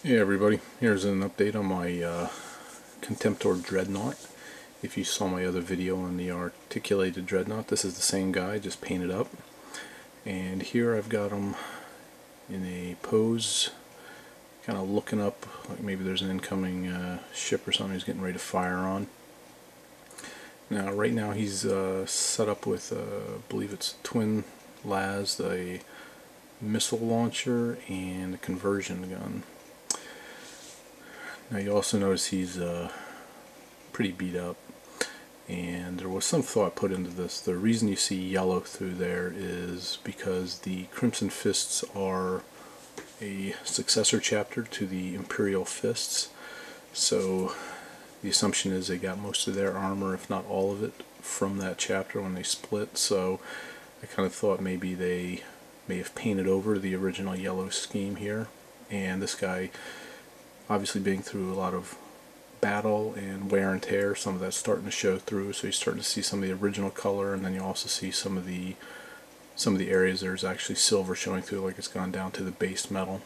Hey everybody, here's an update on my Contemptor Dreadnaught. If you saw my other video on the articulated Dreadnaught, this is the same guy, just painted up. And here I've got him in a pose, kind of looking up, like maybe there's an incoming ship or something he's getting ready to fire on. Now, right now he's set up with, I believe it's twin las, a missile launcher, and a conversion gun. Now you also notice he's pretty beat up, and there was some thought put into this. The reason you see yellow through there is because the Crimson Fists are a successor chapter to the Imperial Fists, so the assumption is they got most of their armor, if not all of it, from that chapter when they split. So I kind of thought maybe they may have painted over the original yellow scheme here, and this guy, obviously being through a lot of battle and wear and tear, some of that's starting to show through, so you're starting to see some of the original color, and then you also see some of the areas there's actually silver showing through, like it's gone down to the base metal.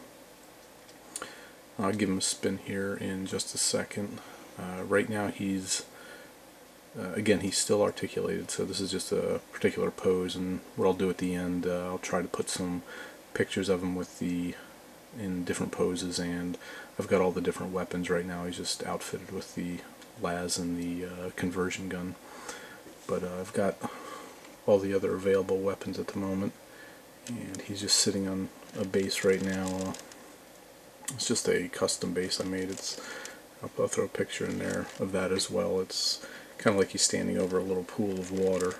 I'll give him a spin here in just a second. Right now he's again, he's still articulated, so this is just a particular pose, and what I'll do at the end, I'll try to put some pictures of him with in different poses, and I've got all the different weapons right now. He's just outfitted with the las and the conversion gun, but I've got all the other available weapons at the moment, and he's just sitting on a base right now. It's just a custom base I made. I'll throw a picture in there of that as well. It's kind of like he's standing over a little pool of water.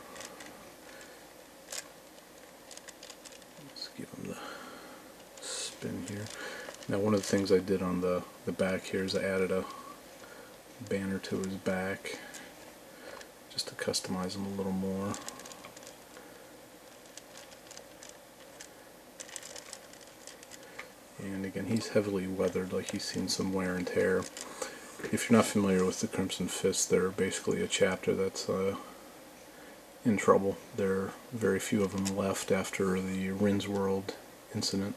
Let's give him the spin here. Now, one of the things I did on the back here is I added a banner to his back just to customize him a little more. And again, he's heavily weathered, like he's seen some wear and tear. If you're not familiar with the Crimson Fist, they're basically a chapter that's in trouble. There are very few of them left after the Rindsworld incident.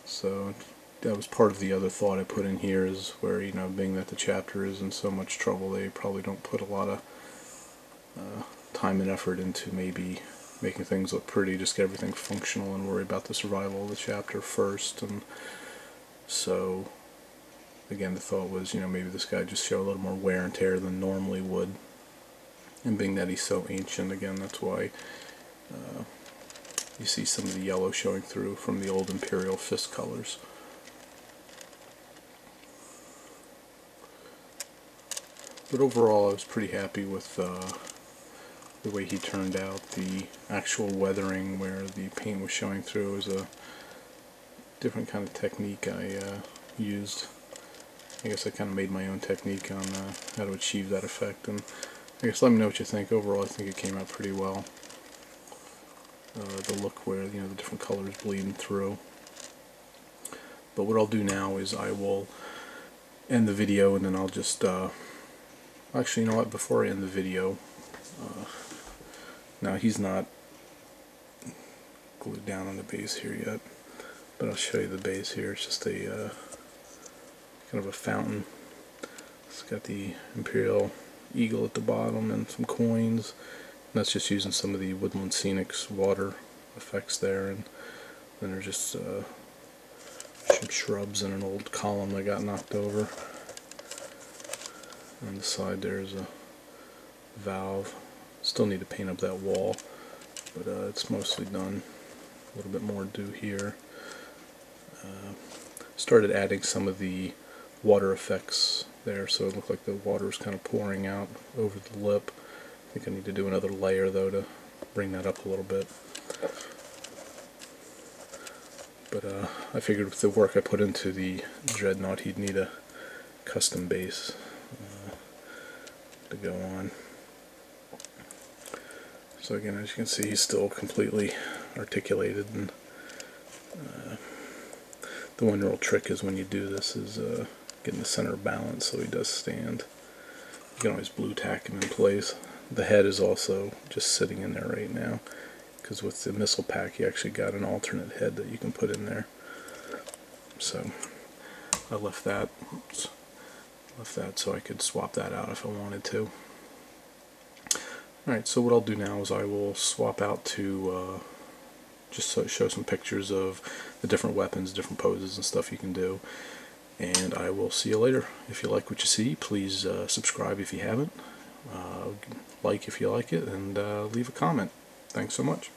So that was part of the other thought I put in here, is where, you know, being that the chapter is in so much trouble, they probably don't put a lot of time and effort into maybe making things look pretty, just get everything functional and worry about the survival of the chapter first. And so again, the thought was, you know, maybe this guy just show a little more wear and tear than normally would, and being that he's so ancient, again, that's why you see some of the yellow showing through from the old Imperial Fist colors. But overall, I was pretty happy with the way he turned out. The actual weathering, where the paint was showing through, was a different kind of technique I used. I guess I kind of made my own technique on how to achieve that effect, and I guess let me know what you think. Overall, I think it came out pretty well. The look where, you know, the different colors bleeding through. But what I'll do now is I will end the video, and then I'll just actually, you know what, before I end the video, now he's not glued down on the base here yet, but I'll show you the base here. It's just a kind of a fountain. It's got the Imperial Eagle at the bottom and some coins. And that's just using some of the Woodland Scenic's water effects there, and then there's just some shrubs and an old column that got knocked over. On the side there's a valve. Still need to paint up that wall, but it's mostly done. A little bit more to do here. Started adding some of the water effects there, so it looked like the water was kind of pouring out over the lip. I think I need to do another layer though to bring that up a little bit. But I figured with the work I put into the Dreadnaught, he'd need a custom base to go on. So again, as you can see, he's still completely articulated, and the one real trick is when you do this is getting the center balance so he does stand. You can always blue tack him in place. The head is also just sitting in there right now, because with the missile pack you actually got an alternate head that you can put in there. So I left that. Oops, left that so I could swap that out if I wanted to. Alright, so what I'll do now is I will swap out to just so show some pictures of the different weapons, different poses and stuff you can do. And I will see you later. If you like what you see, please subscribe if you haven't, like if you like it, and leave a comment. Thanks so much.